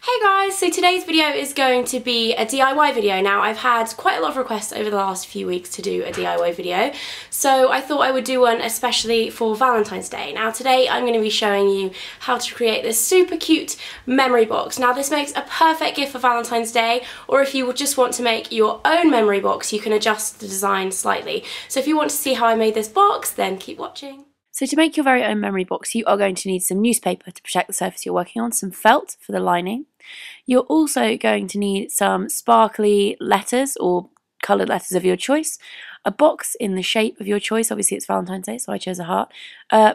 Hey guys, so today's video is going to be a DIY video. Now I've had quite a lot of requests over the last few weeks to do a DIY video, so I thought I would do one especially for Valentine's Day. Now today I'm going to be showing you how to create this super cute memory box. Now this makes a perfect gift for Valentine's Day, or if you just want to make your own memory box you can adjust the design slightly. So if you want to see how I made this box, then keep watching. So to make your very own memory box, you are going to need some newspaper to protect the surface you're working on, some felt for the lining. You're also going to need some sparkly letters or coloured letters of your choice, a box in the shape of your choice, obviously it's Valentine's Day so I chose a heart,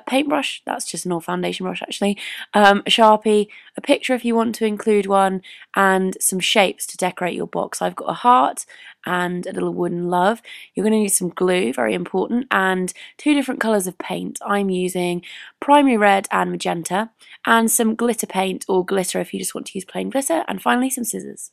paintbrush, that's just an all foundation brush actually, a Sharpie, a picture if you want to include one, and some shapes to decorate your box. I've got a heart and a little wooden love. You're going to need some glue, very important, and two different colours of paint. I'm using primary red and magenta, and some glitter paint or glitter if you just want to use plain glitter, and finally some scissors.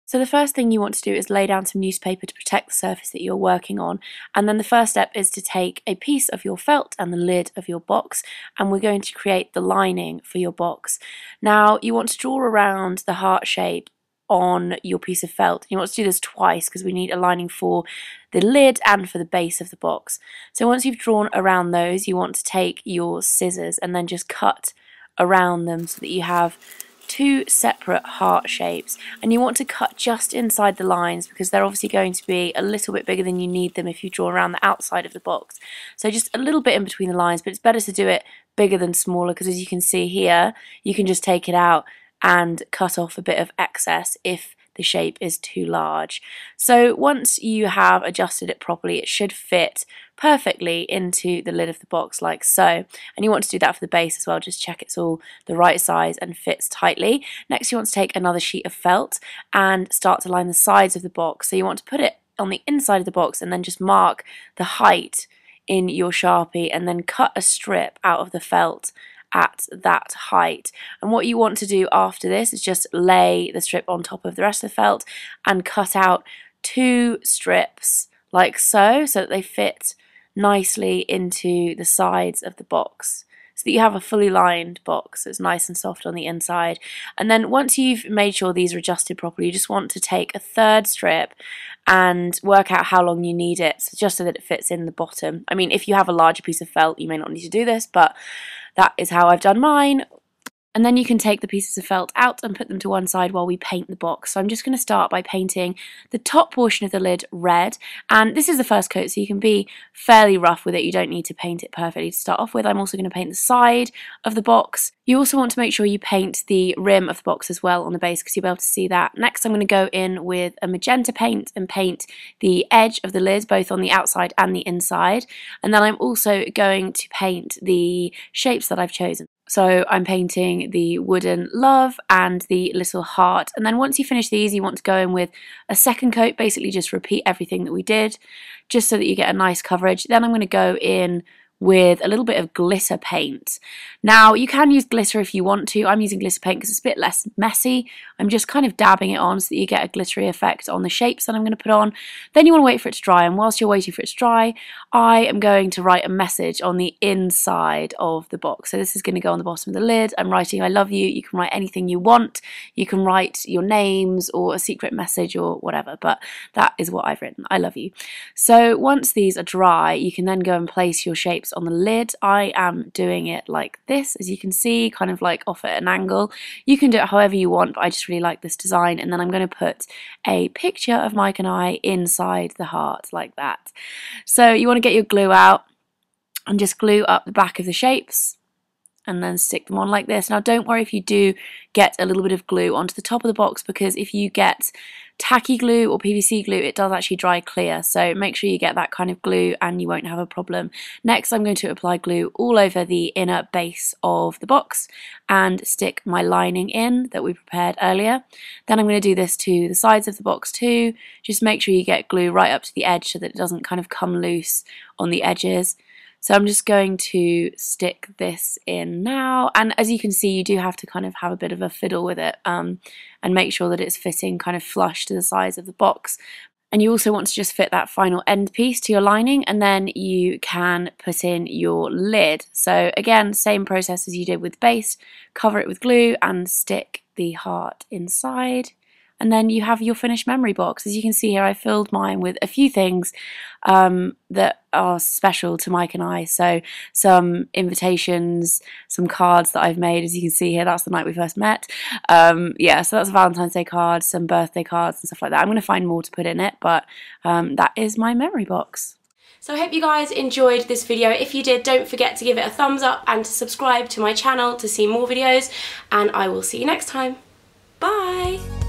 So the first thing you want to do is lay down some newspaper to protect the surface that you're working on, and then the first step is to take a piece of your felt and the lid of your box, and we're going to create the lining for your box. Now you want to draw around the heart shape on your piece of felt. You want to do this twice because we need a lining for the lid and for the base of the box. So once you've drawn around those, you want to take your scissors and then just cut around them so that you have two separate heart shapes, and you want to cut just inside the lines because they're obviously going to be a little bit bigger than you need them if you draw around the outside of the box. So just a little bit in between the lines, but it's better to do it bigger than smaller because as you can see here, you can just take it out and cut off a bit of excess if the shape is too large. So once you have adjusted it properly, it should fit perfectly into the lid of the box like so. And you want to do that for the base as well, just check it's all the right size and fits tightly. Next you want to take another sheet of felt and start to line the sides of the box. So you want to put it on the inside of the box and then just mark the height in your Sharpie and then cut a strip out of the felt at that height. And what you want to do after this is just lay the strip on top of the rest of the felt and cut out two strips like so, so that they fit nicely into the sides of the box, so that you have a fully lined box. So it's nice and soft on the inside. And then once you've made sure these are adjusted properly, you just want to take a third strip and work out how long you need it, so just so that it fits in the bottom. I mean, if you have a larger piece of felt you may not need to do this, but that is how I've done mine. And then you can take the pieces of felt out and put them to one side while we paint the box. So I'm just going to start by painting the top portion of the lid red, and this is the first coat so you can be fairly rough with it, you don't need to paint it perfectly to start off with. I'm also going to paint the side of the box. You also want to make sure you paint the rim of the box as well on the base because you'll be able to see that. Next I'm going to go in with a magenta paint and paint the edge of the lid both on the outside and the inside, and then I'm also going to paint the shapes that I've chosen. So I'm painting the wooden love and the little heart, and then once you finish these you want to go in with a second coat, basically just repeat everything that we did just so that you get a nice coverage. Then I'm going to go in with a little bit of glitter paint. Now you can use glitter if you want to. I'm using glitter paint because it's a bit less messy. I'm just kind of dabbing it on so that you get a glittery effect on the shapes that I'm going to put on. Then you want to wait for it to dry, and whilst you're waiting for it to dry, I am going to write a message on the inside of the box. So this is going to go on the bottom of the lid. I'm writing I love you. You can write anything you want. You can write your names or a secret message or whatever, but that is what I've written. I love you. So once these are dry, you can then go and place your shapes on the lid. I am doing it like this, as you can see, kind of like off at an angle. You can do it however you want, but I just really like this design. And then I'm going to put a picture of Mike and I inside the heart like that. So you want to get your glue out and just glue up the back of the shapes and then stick them on like this. Now don't worry if you do get a little bit of glue onto the top of the box, because if you get tacky glue or PVC glue it does actually dry clear, so make sure you get that kind of glue and you won't have a problem. Next I'm going to apply glue all over the inner base of the box and stick my lining in that we prepared earlier. Then I'm going to do this to the sides of the box too. Just make sure you get glue right up to the edge so that it doesn't kind of come loose on the edges. So I'm just going to stick this in now, and as you can see you do have to kind of have a bit of a fiddle with it and make sure that it's fitting kind of flush to the size of the box. And you also want to just fit that final end piece to your lining, and then you can put in your lid. So again, same process as you did with base, cover it with glue and stick the heart inside. And then you have your finished memory box. As you can see here, I filled mine with a few things that are special to Mike and I. So some invitations, some cards that I've made. As you can see here, that's the night we first met. Yeah, so that's a Valentine's Day card, some birthday cards and stuff like that. I'm going to find more to put in it, but that is my memory box. So I hope you guys enjoyed this video. If you did, don't forget to give it a thumbs up and to subscribe to my channel to see more videos. And I will see you next time. Bye!